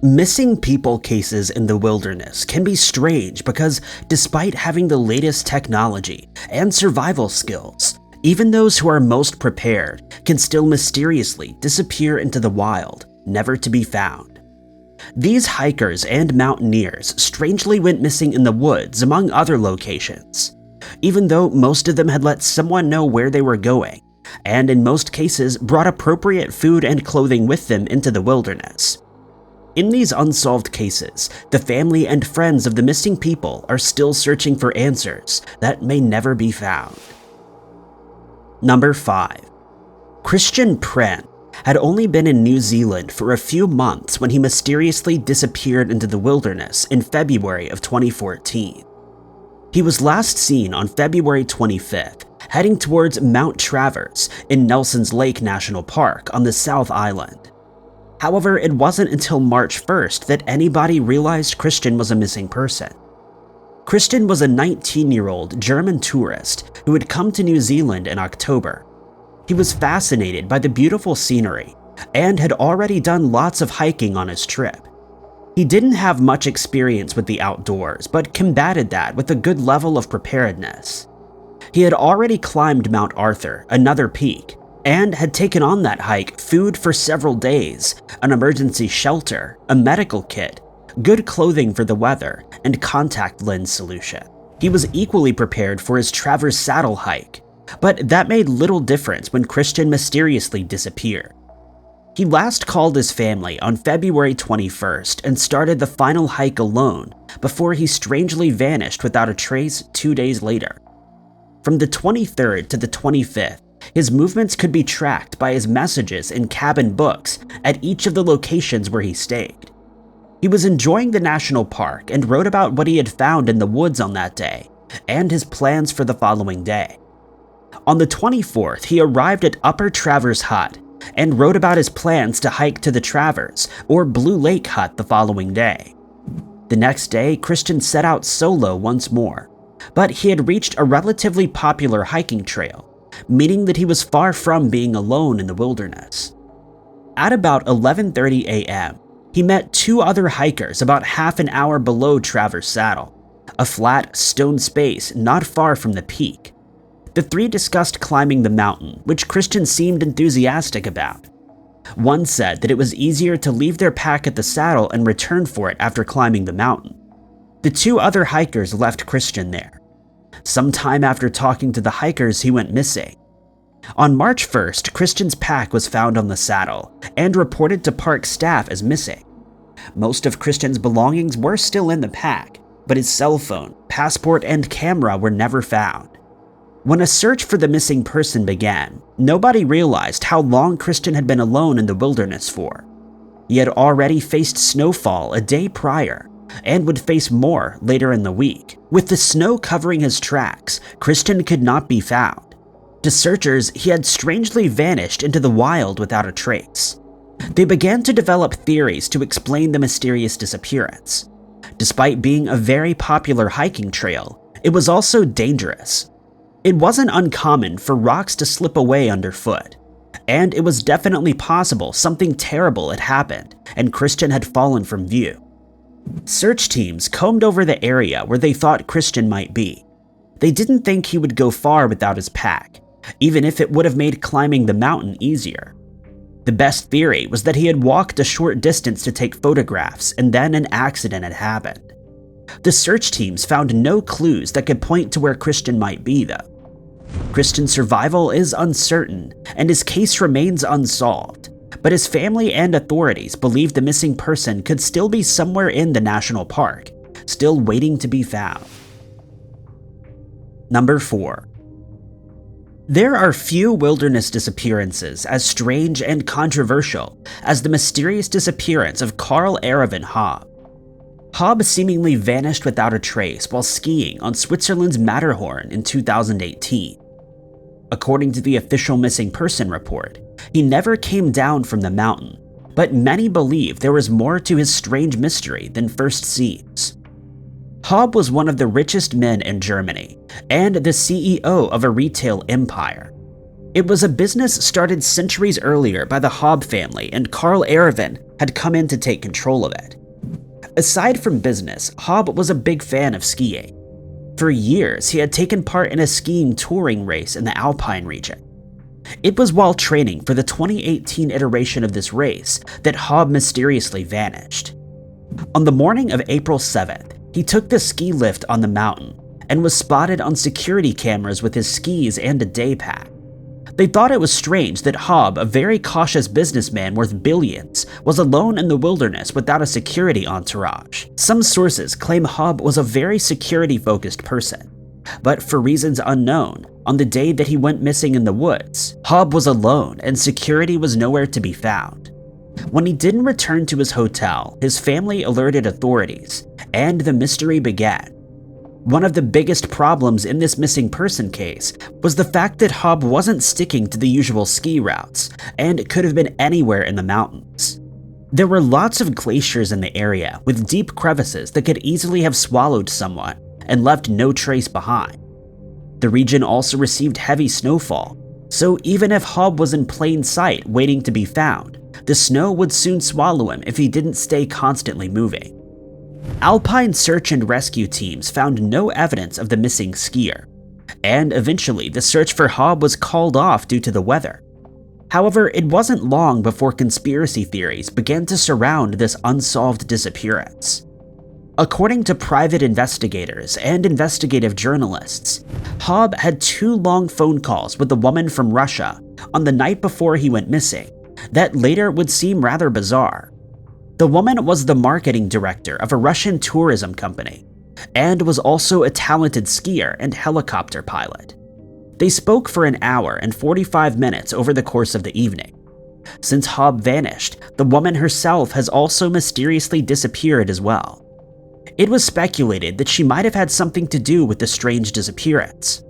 Missing people cases in the wilderness can be strange because despite having the latest technology and survival skills, even those who are most prepared can still mysteriously disappear into the wild, never to be found. These hikers and mountaineers strangely went missing in the woods among other locations, even though most of them had let someone know where they were going, and in most cases brought appropriate food and clothing with them into the wilderness. In these unsolved cases, the family and friends of the missing people are still searching for answers that may never be found. Number 5. Christian PREHN had only been in New Zealand for a few months when he mysteriously disappeared into the wilderness in February of 2014. He was last seen on February 25th, heading towards Mount Travers in Nelson's Lake National Park on the South Island. However, it wasn't until March 1st that anybody realized Christian was a missing person. Christian was a 19-year-old German tourist who had come to New Zealand in October. He was fascinated by the beautiful scenery and had already done lots of hiking on his trip. He didn't have much experience with the outdoors, but combated that with a good level of preparedness. He had already climbed Mount Arthur, another peak, and had taken on that hike food for several days, an emergency shelter, a medical kit, good clothing for the weather, and contact lens solution. He was equally prepared for his Travers Saddle hike, but that made little difference when Christian mysteriously disappeared. He last called his family on February 21st and started the final hike alone before he strangely vanished without a trace 2 days later. From the 23rd to the 25th, his movements could be tracked by his messages in cabin books at each of the locations where he stayed. He was enjoying the national park and wrote about what he had found in the woods on that day and his plans for the following day. On the 24th, he arrived at Upper Travers Hut and wrote about his plans to hike to the Travers or Blue Lake Hut the following day. The next day, Christian set out solo once more, but he had reached a relatively popular hiking trail, meaning that he was far from being alone in the wilderness. At about 11:30 a.m., he met 2 other hikers about half an hour below Travers Saddle, a flat stone space not far from the peak. The 3 discussed climbing the mountain, which Christian seemed enthusiastic about. One said that it was easier to leave their pack at the saddle and return for it after climbing the mountain. The 2 other hikers left Christian there. Sometime after talking to the hikers, he went missing. On March 1st, Christian's pack was found on the saddle and reported to park staff as missing. Most of Christian's belongings were still in the pack, but his cell phone, passport, and camera were never found. When a search for the missing person began, nobody realized how long Christian had been alone in the wilderness for. He had already faced snowfall a day prior, and would face more later in the week. With the snow covering his tracks, Christian could not be found. To searchers, he had strangely vanished into the wild without a trace. They began to develop theories to explain the mysterious disappearance. Despite being a very popular hiking trail, it was also dangerous. It wasn't uncommon for rocks to slip away underfoot, and it was definitely possible something terrible had happened and Christian had fallen from view. Search teams combed over the area where they thought Christian might be. They didn't think he would go far without his pack, even if it would have made climbing the mountain easier. The best theory was that he had walked a short distance to take photographs and then an accident had happened. The search teams found no clues that could point to where Christian might be, though. Christian's survival is uncertain, and his case remains unsolved, but his family and authorities believe the missing person could still be somewhere in the national park, still waiting to be found. Number 4. There are few wilderness disappearances as strange and controversial as the mysterious disappearance of KARL-ERIVAN HAUB. HAUB seemingly vanished without a trace while skiing on Switzerland's Matterhorn in 2018. According to the official missing person report, he never came down from the mountain, but many believe there was more to his strange mystery than first seems. HAUB was one of the richest men in Germany and the CEO of a retail empire. It was a business started centuries earlier by the HAUB family, and KARL-ERIVAN had come in to take control of it. Aside from business, HAUB was a big fan of skiing. For years, he had taken part in a skiing touring race in the Alpine region. It was while training for the 2018 iteration of this race that HAUB mysteriously vanished. On the morning of April 7th, he took the ski lift on the mountain and was spotted on security cameras with his skis and a day pack. They thought it was strange that HAUB, a very cautious businessman worth billions, was alone in the wilderness without a security entourage. Some sources claim HAUB was a very security-focused person, but for reasons unknown, on the day that he went missing in the woods, HAUB was alone and security was nowhere to be found. When he didn't return to his hotel, his family alerted authorities, and the mystery began. One of the biggest problems in this missing person case was the fact that HAUB wasn't sticking to the usual ski routes, and it could have been anywhere in the mountains. There were lots of glaciers in the area with deep crevices that could easily have swallowed someone and left no trace behind. The region also received heavy snowfall, so even if HAUB was in plain sight waiting to be found, the snow would soon swallow him if he didn't stay constantly moving. Alpine search and rescue teams found no evidence of the missing skier, and eventually the search for HAUB was called off due to the weather. However, it wasn't long before conspiracy theories began to surround this unsolved disappearance. According to private investigators and investigative journalists, HAUB had 2 long phone calls with a woman from Russia on the night before he went missing that later would seem rather bizarre. The woman was the marketing director of a Russian tourism company and was also a talented skier and helicopter pilot. They spoke for an hour and 45 minutes over the course of the evening. Since HAUB vanished, the woman herself has also mysteriously disappeared as well. It was speculated that she might have had something to do with the strange disappearance.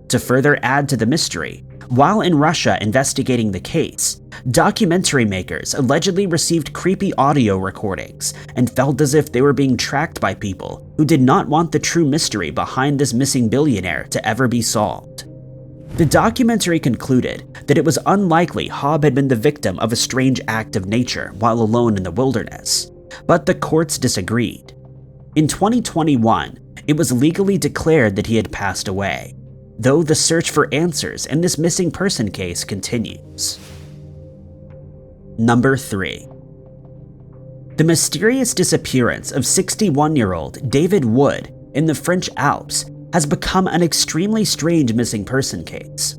To further add to the mystery, while in Russia investigating the case, documentary makers allegedly received creepy audio recordings and felt as if they were being tracked by people who did not want the true mystery behind this missing billionaire to ever be solved. The documentary concluded that it was unlikely HAUB had been the victim of a strange act of nature while alone in the wilderness, but the courts disagreed. In 2021, it was legally declared that he had passed away, though the search for answers in this missing person case continues. Number 3. The mysterious disappearance of 61-year-old David Wood in the French Alps has become an extremely strange missing person case.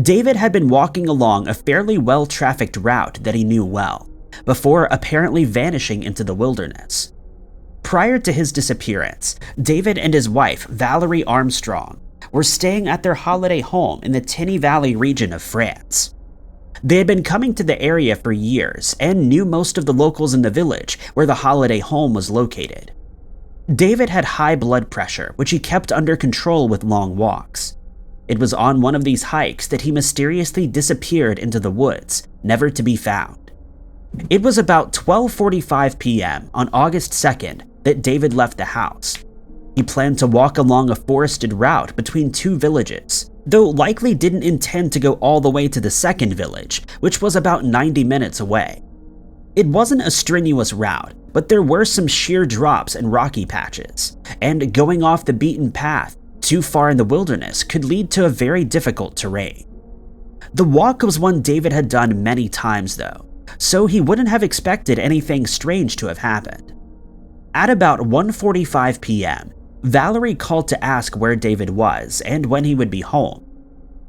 David had been walking along a fairly well-trafficked route that he knew well, before apparently vanishing into the wilderness. Prior to his disappearance, David and his wife, Valerie Armstrong, were staying at their holiday home in the Tiny Valley region of France. They had been coming to the area for years and knew most of the locals in the village where the holiday home was located. David had high blood pressure, which he kept under control with long walks. It was on one of these hikes that he mysteriously disappeared into the woods, never to be found. It was about 12:45 p.m. on August 2nd that David left the house. He planned to walk along a forested route between 2 villages, though likely didn't intend to go all the way to the second village, which was about 90 minutes away. It wasn't a strenuous route, but there were some sheer drops and rocky patches, and going off the beaten path too far in the wilderness could lead to a very difficult terrain. The walk was one David had done many times though, so he wouldn't have expected anything strange to have happened. At about 1:45 p.m., Valerie called to ask where David was and when he would be home.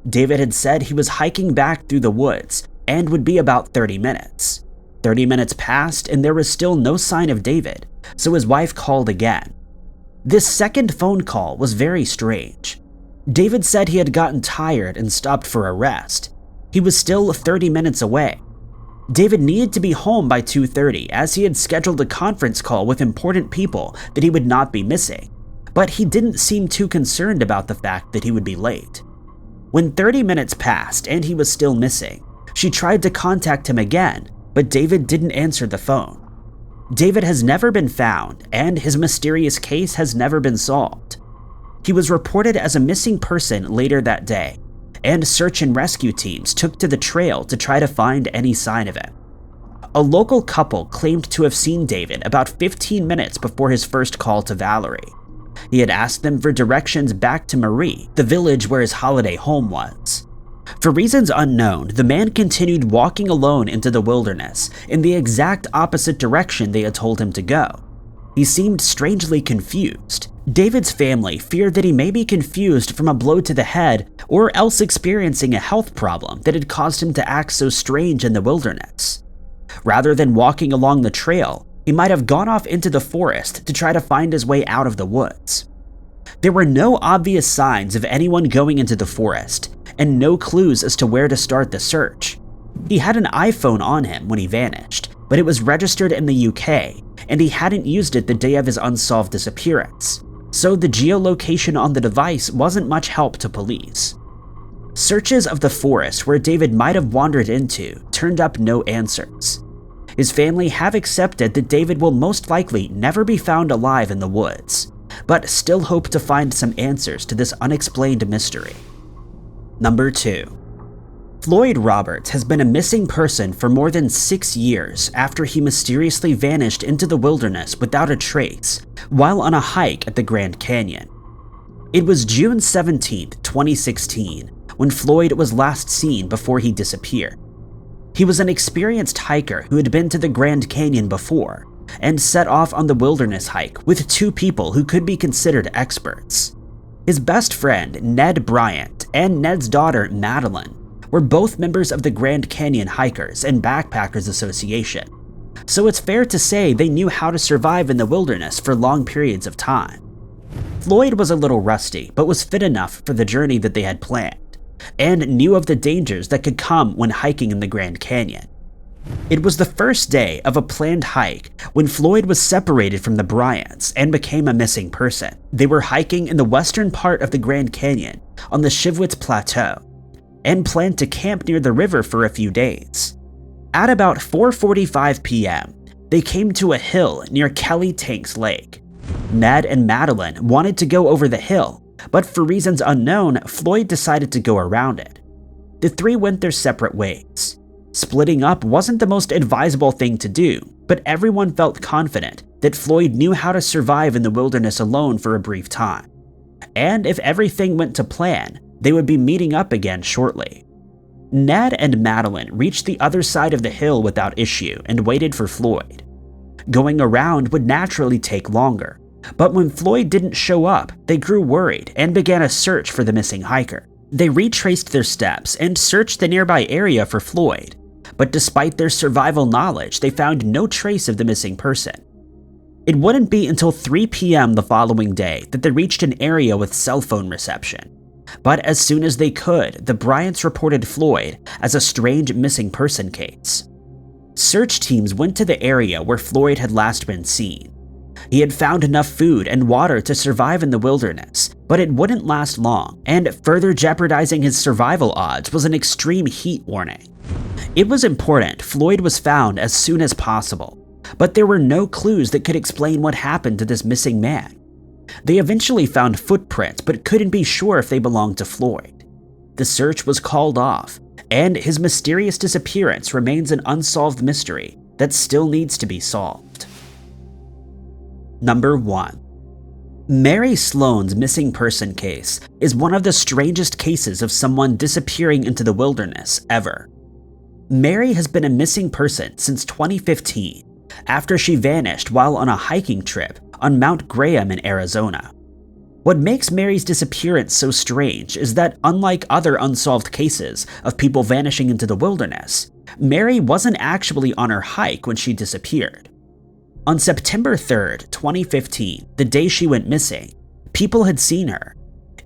David had said he was hiking back through the woods and would be about 30 minutes. 30 minutes passed and there was still no sign of David, so his wife called again. This second phone call was very strange. David said he had gotten tired and stopped for a rest. He was still 30 minutes away. David needed to be home by 2:30 as he had scheduled a conference call with important people that he would not be missing, but he didn't seem too concerned about the fact that he would be late. When 30 minutes passed and he was still missing, she tried to contact him again, but David didn't answer the phone. David has never been found, and his mysterious case has never been solved. He was reported as a missing person later that day, and search and rescue teams took to the trail to try to find any sign of him. A local couple claimed to have seen David about 15 minutes before his first call to Valerie. He had asked them for directions back to Marie, the village where his holiday home was. For reasons unknown, the man continued walking alone into the wilderness in the exact opposite direction they had told him to go. He seemed strangely confused. David's family feared that he may be confused from a blow to the head or else experiencing a health problem that had caused him to act so strange in the wilderness. Rather than walking along the trail, he might have gone off into the forest to try to find his way out of the woods. There were no obvious signs of anyone going into the forest, and no clues as to where to start the search. He had an iPhone on him when he vanished, but it was registered in the UK, and he hadn't used it the day of his unsolved disappearance, so the geolocation on the device wasn't much help to police. Searches of the forest where David might have wandered into turned up no answers. His family have accepted that David will most likely never be found alive in the woods, but still hope to find some answers to this unexplained mystery. Number 2. Floyd Roberts has been a missing person for more than 6 years after he mysteriously vanished into the wilderness without a trace while on a hike at the Grand Canyon. It was June 17, 2016, when Floyd was last seen before he disappeared. He was an experienced hiker who had been to the Grand Canyon before and set off on the wilderness hike with 2 people who could be considered experts. His best friend, Ned Bryant, and Ned's daughter, Madeline, were both members of the Grand Canyon Hikers and Backpackers Association, so it's fair to say they knew how to survive in the wilderness for long periods of time. Floyd was a little rusty, but was fit enough for the journey that they had planned, and knew of the dangers that could come when hiking in the Grand Canyon. It was the first day of a planned hike when Floyd was separated from the Bryants and became a missing person. They were hiking in the western part of the Grand Canyon on the Chivwitz Plateau, and planned to camp near the river for a few days. At about 4:45 p.m., they came to a hill near Kelly Tanks Lake. Ned and Madeline wanted to go over the hill, but for reasons unknown, Floyd decided to go around it. The 3 went their separate ways. Splitting up wasn't the most advisable thing to do, but everyone felt confident that Floyd knew how to survive in the wilderness alone for a brief time. And if everything went to plan, they would be meeting up again shortly. Ned and Madeline reached the other side of the hill without issue and waited for Floyd. Going around would naturally take longer, but when Floyd didn't show up, they grew worried and began a search for the missing hiker. They retraced their steps and searched the nearby area for Floyd, but despite their survival knowledge, they found no trace of the missing person. It wouldn't be until 3 p.m. the following day that they reached an area with cell phone reception. But as soon as they could, the Bryants reported Floyd as a strange missing person case. Search teams went to the area where Floyd had last been seen. He had found enough food and water to survive in the wilderness, but it wouldn't last long, and further jeopardizing his survival odds was an extreme heat warning. It was important Floyd was found as soon as possible, but there were no clues that could explain what happened to this missing man. They eventually found footprints, but couldn't be sure if they belonged to Floyd. The search was called off, and his mysterious disappearance remains an unsolved mystery that still needs to be solved. Number 1. Mary Sloane's missing person case is one of the strangest cases of someone disappearing into the wilderness ever. Mary has been a missing person since 2015, after she vanished while on a hiking trip on Mount Graham in Arizona. What makes Mary's disappearance so strange is that, unlike other unsolved cases of people vanishing into the wilderness, Mary wasn't actually on her hike when she disappeared. On September 3rd, 2015, the day she went missing, people had seen her.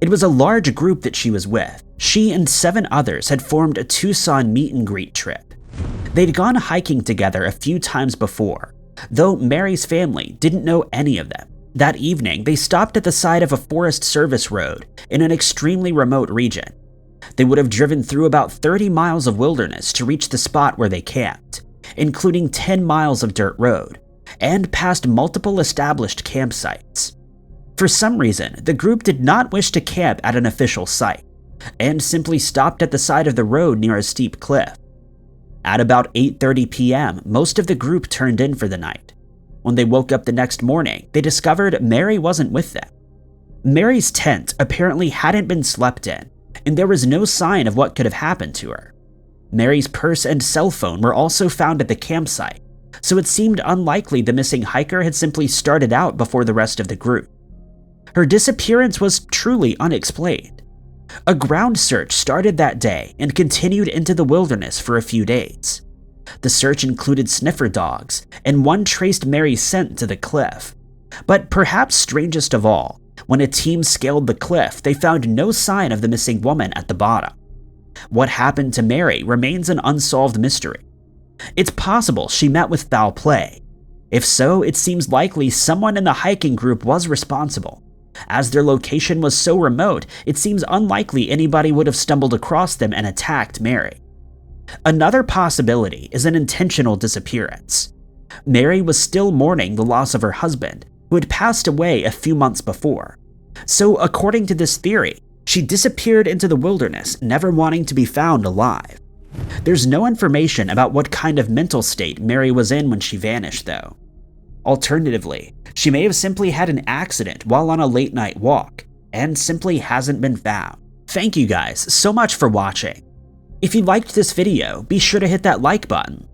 It was a large group that she was with. She and 7 others had formed a Tucson meet and greet trip. They'd gone hiking together a few times before, though Mary's family didn't know any of them. That evening, they stopped at the side of a Forest Service road in an extremely remote region. They would have driven through about 30 miles of wilderness to reach the spot where they camped, including 10 miles of dirt road, and past multiple established campsites. For some reason, the group did not wish to camp at an official site, and simply stopped at the side of the road near a steep cliff. At about 8:30 p.m., most of the group turned in for the night. When they woke up the next morning, they discovered Mary wasn't with them. Mary's tent apparently hadn't been slept in, and there was no sign of what could have happened to her. Mary's purse and cell phone were also found at the campsite, so it seemed unlikely the missing hiker had simply started out before the rest of the group. Her disappearance was truly unexplained. A ground search started that day and continued into the wilderness for a few days. The search included sniffer dogs, and one traced Mary's scent to the cliff. But perhaps strangest of all, when a team scaled the cliff, they found no sign of the missing woman at the bottom. What happened to Mary remains an unsolved mystery. It's possible she met with foul play. If so, it seems likely someone in the hiking group was responsible. As their location was so remote, it seems unlikely anybody would have stumbled across them and attacked Mary. Another possibility is an intentional disappearance. Mary was still mourning the loss of her husband, who had passed away a few months before. So according to this theory, she disappeared into the wilderness, never wanting to be found alive. There's no information about what kind of mental state Mary was in when she vanished, though. Alternatively, she may have simply had an accident while on a late-night walk, and simply hasn't been found. Thank you guys so much for watching. If you liked this video, be sure to hit that like button.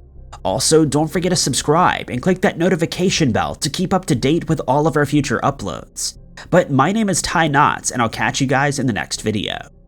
Also, don't forget to subscribe and click that notification bell to keep up to date with all of our future uploads. But my name is Ty Knotts, and I'll catch you guys in the next video.